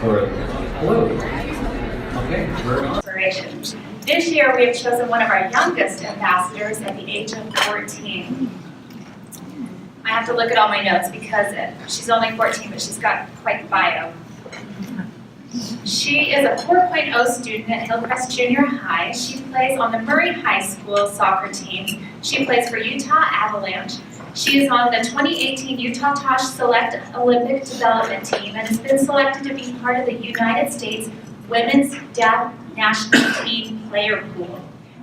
for blue. Okay, we're on. Inspiration. This year we have chosen one of our youngest ambassadors at the age of 14. I have to look at all my notes because she's only 14, but she's got quite the bio. She is a 4.0 student at Hillcrest Junior High. She plays on the Murray High School soccer team. She plays for Utah Avalanche. She is on the 2018 Utah Tosh Select Olympic Development Team and has been selected to be part of the United States Women's Deaf National Team Player Pool.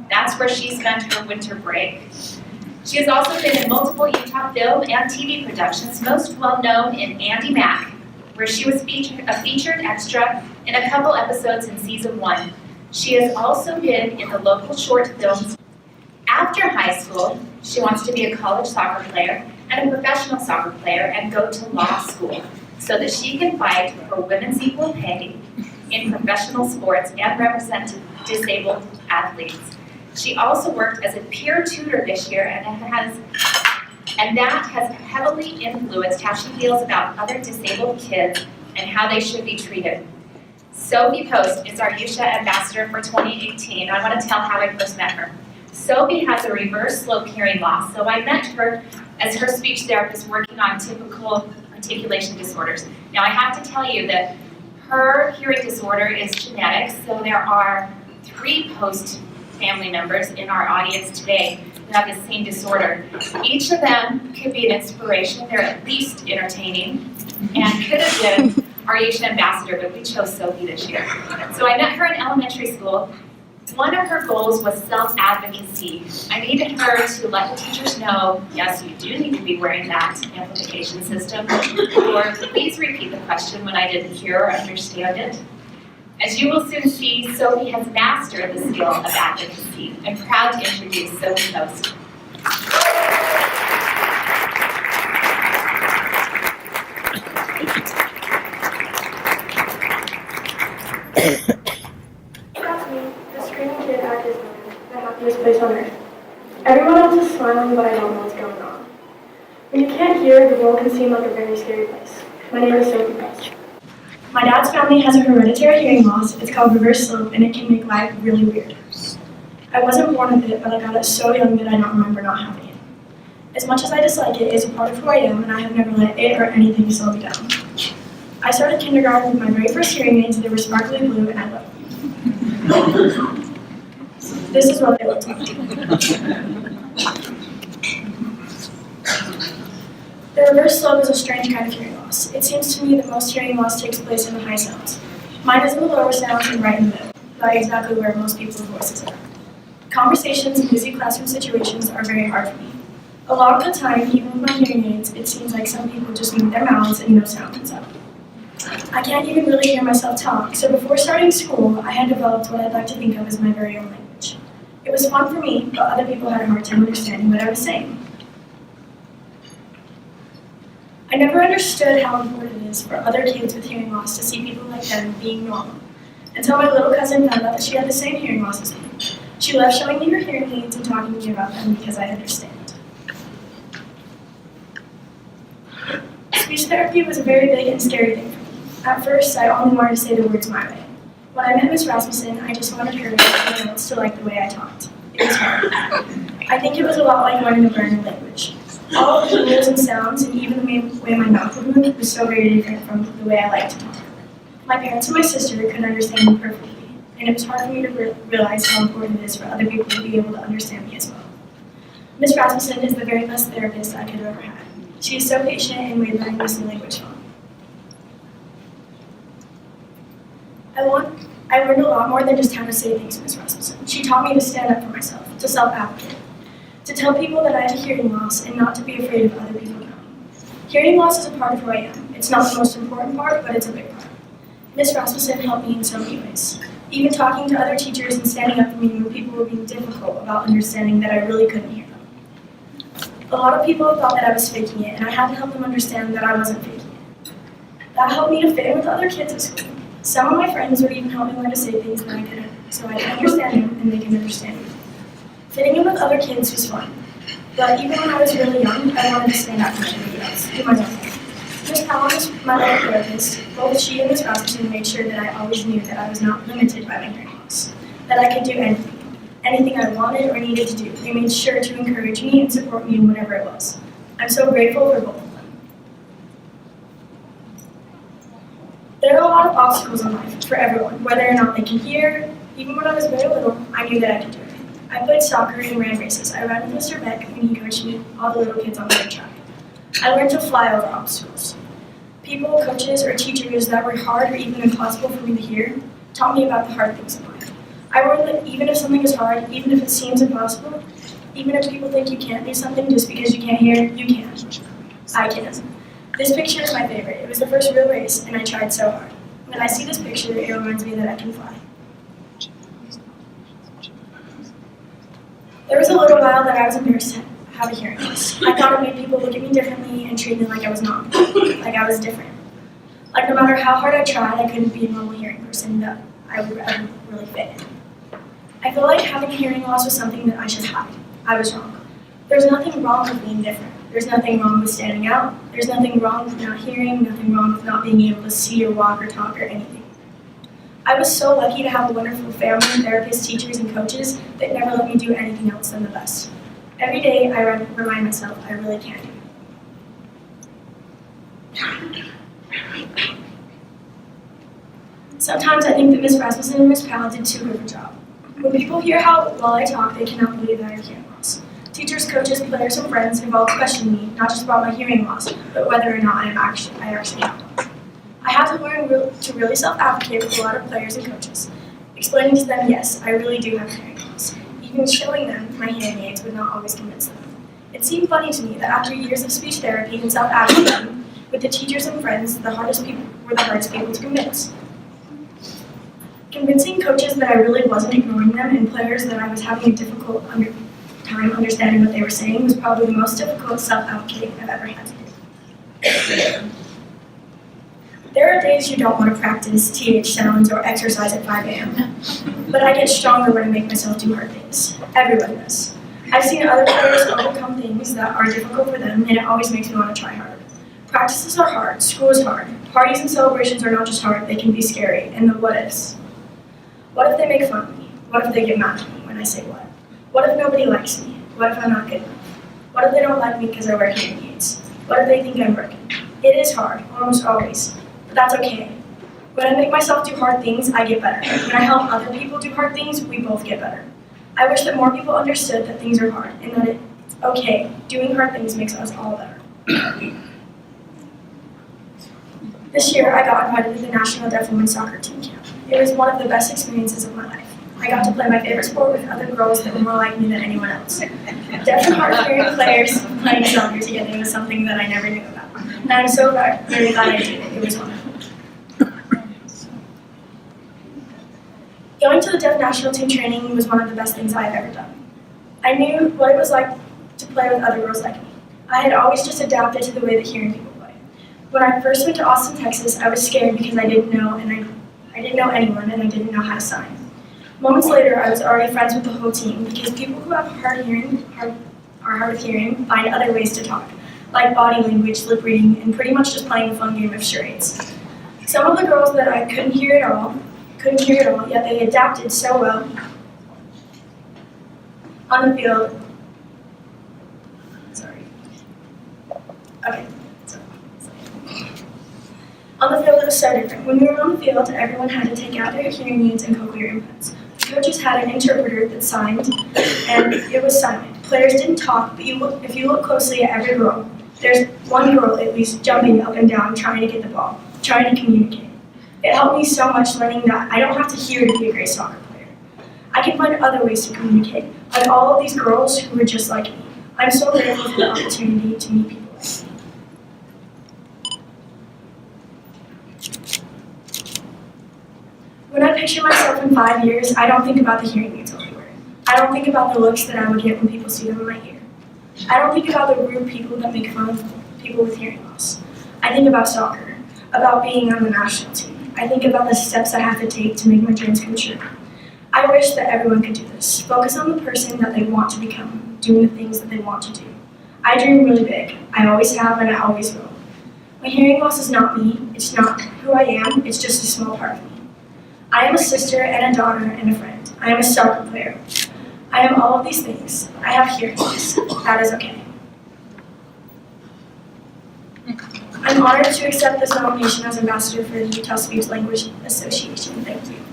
That's where she spent her winter break. She has also been in multiple Utah film and TV productions, most well known in Andy Mack, where she was a featured extra in a couple episodes in season 1. She has also been in the local short films. After high school, she wants to be a college soccer player and a professional soccer player and go to law school so that she can fight for women's equal pay in professional sports and represent disabled athletes. She also worked as a peer tutor this year and that has heavily influenced how she feels about other disabled kids and how they should be treated. Sophie Post is our Usha ambassador for 2018. I want to tell how I first met her. Sophie has a reverse slope hearing loss, so I met her as her speech therapist working on typical articulation disorders. Now I have to tell you that her hearing disorder is genetic, so there are 3 Post family members in our audience today who have the same disorder. Each of them could be an inspiration. They're at least entertaining and could have been our Usha ambassador, but we chose Sophie this year. So I met her in elementary school. One of her goals was self-advocacy. I needed her to let the teachers know, yes, you do need to be wearing that amplification system, or please repeat the question when I didn't hear or understand it. As you will soon see, Sophie has mastered the skill of advocacy. I'm proud to introduce Sophie Post. That's me, the screaming kid at Disneyland, the happiest place on earth. Everyone else is smiling, but I don't know what's going on. When you can't hear, the world can seem like a very scary place. My name is Sophie Post. My dad's family has a hereditary hearing loss. It's called reverse slope, and it can make life really weird. I wasn't born with it, but I got it so young that I don't remember not having it. As much as I dislike it, it's a part of who I am, and I have never let it or anything slow me down. I started kindergarten with my very first hearing aids. They were sparkly blue, and I loved them. This is what they looked like. The reverse slope is a strange kind of hearing loss. It seems to me that most hearing loss takes place in the high sounds. Mine is in the lower sounds and right in the middle, about exactly where most people's voices are. Conversations in busy classroom situations are very hard for me. A lot of the time, even with my hearing aids, it seems like some people just move their mouths and no sound comes out. I can't even really hear myself talk, so before starting school, I had developed what I'd like to think of as my very own language. It was fun for me, but other people had a hard time understanding what I was saying. I never understood how important it is for other kids with hearing loss to see people like them being normal, until my little cousin found out that she had the same hearing loss as me. She loved showing me her hearing aids and talking to me about them because I understand. Speech therapy was a very big and scary thing for me. At first, I only wanted to say the words my way. When I met Miss Rasmussen, I just wanted her and everyone else to like the way I talked. It was hard. I think it was a lot like learning a brand new language. All of the rules and sounds, and even the way my mouth would move, was so very different from the way I like to talk. My parents and my sister couldn't understand me perfectly, and it was hard for me to realize how important it is for other people to be able to understand me as well. Miss Rasmussen is the very best therapist I could have ever had. She is so patient and made learning this new language fun. I learned a lot more than just how to say things, Miss Rasmussen. She taught me to stand up for myself, to self-advocate, to tell people that I had a hearing loss and not to be afraid of other people knowing. Hearing loss is a part of who I am. It's not the most important part, but it's a big part. Miss Rasmussen helped me in so many ways. Even talking to other teachers and standing up for me when people were being difficult about understanding that I really couldn't hear them. A lot of people thought that I was faking it, and I had to help them understand that I wasn't faking it. That helped me to fit in with other kids at school. Some of my friends would even help me learn to say things that I couldn't, so I can understand them and they can understand me. Fitting in with other kids was fun, but even when I was really young, I wanted to stand out from everybody else, do my own thing. Miss Powell was my little therapist. Both she and Miss Rasmussen made sure that I always knew that I was not limited by my hearing loss, that I could do anything I wanted or needed to do. They made sure to encourage me and support me in whatever it was. I'm so grateful for both of them. There are a lot of obstacles in life for everyone, whether or not they can hear. Even when I was very little, I knew that I could do it. I played soccer and ran races. I ran with Mr. Beck when he coached me, all the little kids on the track. I learned to fly over obstacles. People, coaches, or teachers that were hard or even impossible for me to hear taught me about the hard things in life. I learned that even if something is hard, even if it seems impossible, even if people think you can't do something just because you can't hear, you can. I can. This picture is my favorite. It was the first real race, and I tried so hard. When I see this picture, it reminds me that I can fly. There was a little while that I was embarrassed to have a hearing loss. I thought it made people look at me differently and treat me like I was not, like I was different. Like no matter how hard I tried, I couldn't be a normal hearing person that I would ever really fit in. I feel like having a hearing loss was something that I should hide. I was wrong. There's nothing wrong with being different. There's nothing wrong with standing out. There's nothing wrong with not hearing, nothing wrong with not being able to see or walk or talk or anything. I was so lucky to have a wonderful family, therapists, teachers, and coaches that never let me do anything else than the best. Every day I remind myself I really can do it. Sometimes I think that Miss Rasmussen and Miss Powell did too good of a job. When people hear how well I talk, they cannot believe that I have hearing loss. Teachers, coaches, players, and friends have all questioned me, not just about my hearing loss, but whether or not I actually have one. I had to learn to really self-advocate with a lot of players and coaches, explaining to them, yes, I really do have hearing loss. Even showing them my hearing aids would not always convince them. It seemed funny to me that after years of speech therapy and self-advocating with the teachers and friends, the hardest people were the hardest people to convince. Convincing coaches that I really wasn't ignoring them and players that I was having a difficult time understanding what they were saying was probably the most difficult self-advocating I've ever had to do. There are days you don't want to practice TH sounds or exercise at 5 a.m. But I get stronger when I make myself do hard things. Everyone does. I've seen other players overcome things that are difficult for them, and it always makes me want to try harder. Practices are hard, school is hard. Parties and celebrations are not just hard, they can be scary. And the what ifs. What if they make fun of me? What if they get mad at me when I say what? What if nobody likes me? What if I'm not good enough? What if they don't like me because I wear hearing aids? What if they think I'm broken? It is hard, almost always. But that's okay. When I make myself do hard things, I get better. When I help other people do hard things, we both get better. I wish that more people understood that things are hard and that it's okay. Doing hard things makes us all better. This year, I got invited to the National Deaf Women's Soccer Team camp. It was one of the best experiences of my life. I got to play my favorite sport with other girls that were more like me than anyone else. Deaf and hard-of-hearing players playing soccer together was something that I never knew about. And I'm so very glad I did it. It was wonderful. Going to the deaf national team training was one of the best things I had ever done. I knew what it was like to play with other girls like me. I had always just adapted to the way that hearing people play. When I first went to Austin, Texas, I was scared because I didn't know anyone and I didn't know how to sign. Moments later, I was already friends with the whole team because people who have hard of hearing find other ways to talk, like body language, lip reading, and pretty much just playing a fun game of charades. Some of the girls that I couldn't hear at all, yet they adapted so well on the field. On the field, it was so different. When we were on the field, everyone had to take out their hearing aids and cochlear implants. The coaches had an interpreter that signed, and it was silent. Players didn't talk, but if you look closely at every girl, there's one girl at least jumping up and down trying to get the ball, trying to communicate. It helped me so much learning that I don't have to hear to be a great soccer player. I can find other ways to communicate, like all of these girls who were just like me. I'm so grateful for the opportunity to meet people like me. When I picture myself in 5 years, I don't think about the hearing aids everywhere. I don't think about the looks that I would get when people see them in my ear. I don't think about the rude people that make fun of people with hearing loss. I think about soccer, about being on the national team. I think about the steps I have to take to make my dreams come true. I wish that everyone could do this. Focus on the person that they want to become, doing the things that they want to do. I dream really big. I always have and I always will. My hearing loss is not me, it's not who I am, it's just a small part of me. I am a sister and a daughter and a friend. I am a soccer player. I am all of these things. I have hearing loss. That is okay. I'm honored to accept this nomination as ambassador for the Utah Speech Language Association. Thank you.